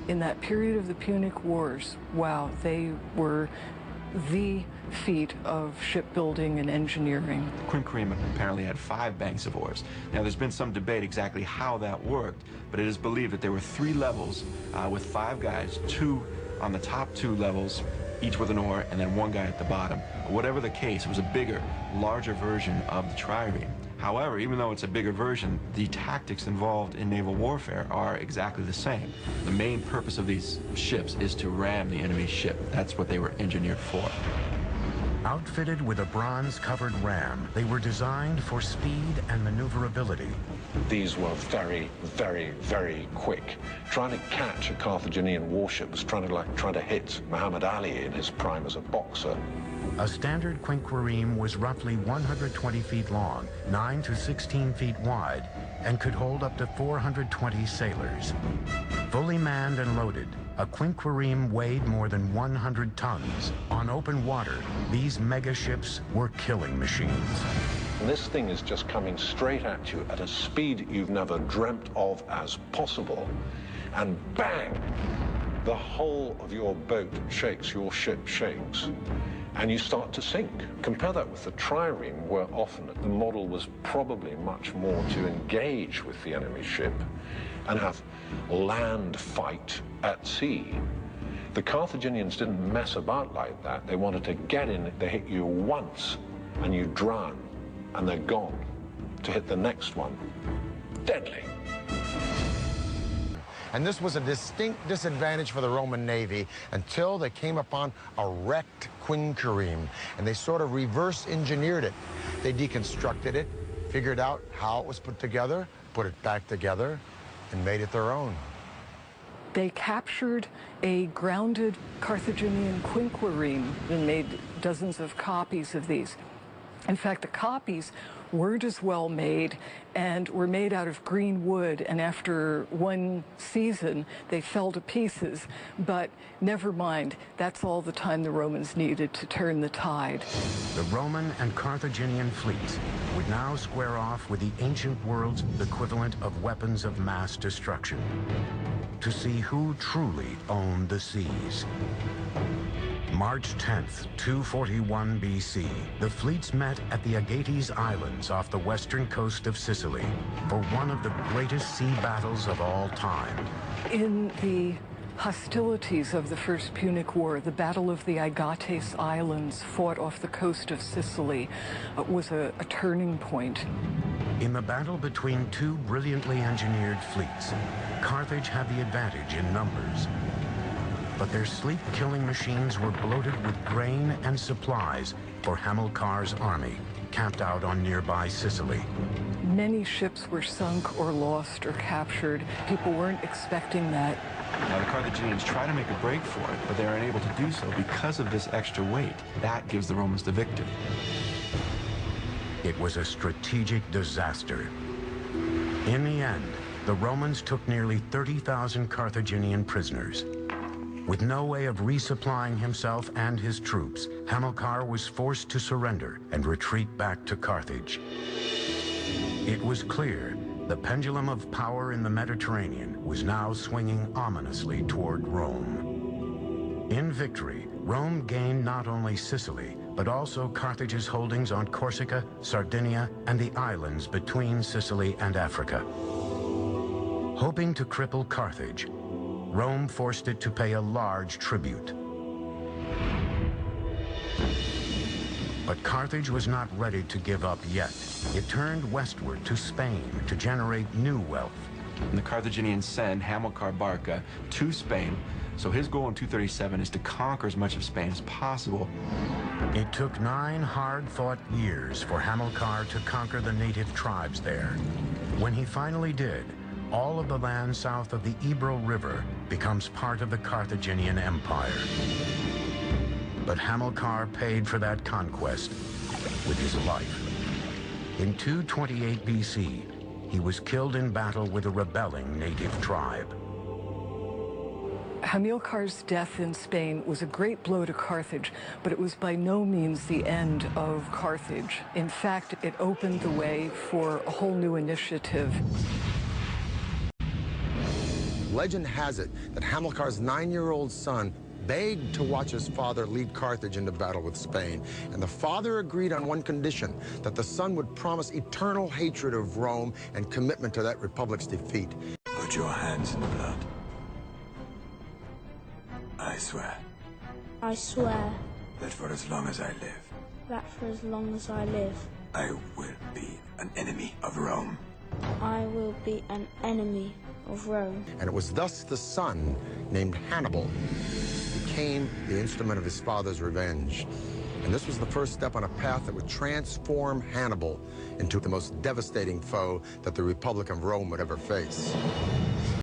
in that period of the Punic Wars, wow, they were the feat of shipbuilding and engineering. Quinquereme apparently had 5 banks of oars. Now, there's been some debate exactly how that worked, but it is believed that there were 3 levels with 5 guys, 2 on the top 2 levels, each with an oar, and then 1 guy at the bottom. Whatever the case, it was a bigger, larger version of the trireme. However, even though it's a bigger version, the tactics involved in naval warfare are exactly the same. The main purpose of these ships is to ram the enemy's ship. That's what they were engineered for. Outfitted with a bronze-covered ram, they were designed for speed and maneuverability. These were very, very, very quick. Trying to catch a Carthaginian warship was trying to hit Muhammad Ali in his prime as a boxer. A standard quinquereme was roughly 120 feet long, 9 to 16 feet wide, and could hold up to 420 sailors. Fully manned and loaded, a quinquereme weighed more than 100 tons. On open water, these megaships were killing machines. And this thing is just coming straight at you at a speed you've never dreamt of as possible, and bang! The whole of your boat shakes, your ship shakes, and you start to sink. Compare that with the trireme, where often the model was probably much more to engage with the enemy ship and have land fight at sea. The Carthaginians didn't mess about like that. They wanted to get in, they hit you once and you drown, and they're gone. To hit the next one, deadly. And this was a distinct disadvantage for the Roman Navy until they came upon a wrecked quinquereme, and they sort of reverse engineered it. They deconstructed it, figured out how it was put together, put it back together, and made it their own. They captured a grounded Carthaginian quinquereme and made dozens of copies of these. In fact, the copies weren't as well made and were made out of green wood, and after one season they fell to pieces. But never mind, that's all the time the Romans needed to turn the tide. The Roman and Carthaginian fleets would now square off with the ancient world's equivalent of weapons of mass destruction to see who truly owned the seas. March 10th, 241 BC, the fleets met at the Agates Islands off the western coast of Sicily for one of the greatest sea battles of all time. In the hostilities of the First Punic War, the Battle of the Agates Islands, fought off the coast of Sicily, was a turning point. In the battle between 2 brilliantly engineered fleets, Carthage had the advantage in numbers. But their sleep-killing machines were bloated with grain and supplies for Hamilcar's army, camped out on nearby Sicily. Many ships were sunk or lost or captured. People weren't expecting that. Now, the Carthaginians try to make a break for it, but they are unable to do so because of this extra weight. That gives the Romans the victory. It was a strategic disaster. In the end, the Romans took nearly 30,000 Carthaginian prisoners. With no way of resupplying himself and his troops, Hamilcar was forced to surrender and retreat back to Carthage. It was clear the pendulum of power in the Mediterranean was now swinging ominously toward Rome. In victory, Rome gained not only Sicily, but also Carthage's holdings on Corsica, Sardinia, and the islands between Sicily and Africa. Hoping to cripple Carthage, Rome forced it to pay a large tribute. But Carthage was not ready to give up yet. It turned westward to Spain to generate new wealth. And the Carthaginians send Hamilcar Barca to Spain, so his goal in 237 is to conquer as much of Spain as possible. It took 9 hard-fought years for Hamilcar to conquer the native tribes there. When he finally did, all of the land south of the Ebro River becomes part of the Carthaginian Empire. But Hamilcar paid for that conquest with his life. In 228 BC, he was killed in battle with a rebelling native tribe. Hamilcar's death in Spain was a great blow to Carthage, but it was by no means the end of Carthage. In fact, it opened the way for a whole new initiative. legend has it that Hamilcar's 9-year-old son begged to watch his father lead Carthage into battle with Spain. And the father agreed on one condition, that the son would promise eternal hatred of Rome and commitment to that republic's defeat. Put your hands in the blood. I swear. I swear That for as long as I live, that for as long as I live, I will be an enemy of Rome. I will be an enemy of Rome. And it was thus the son, named Hannibal, became the instrument of his father's revenge. And this was the first step on a path that would transform Hannibal into the most devastating foe that the Republic of Rome would ever face.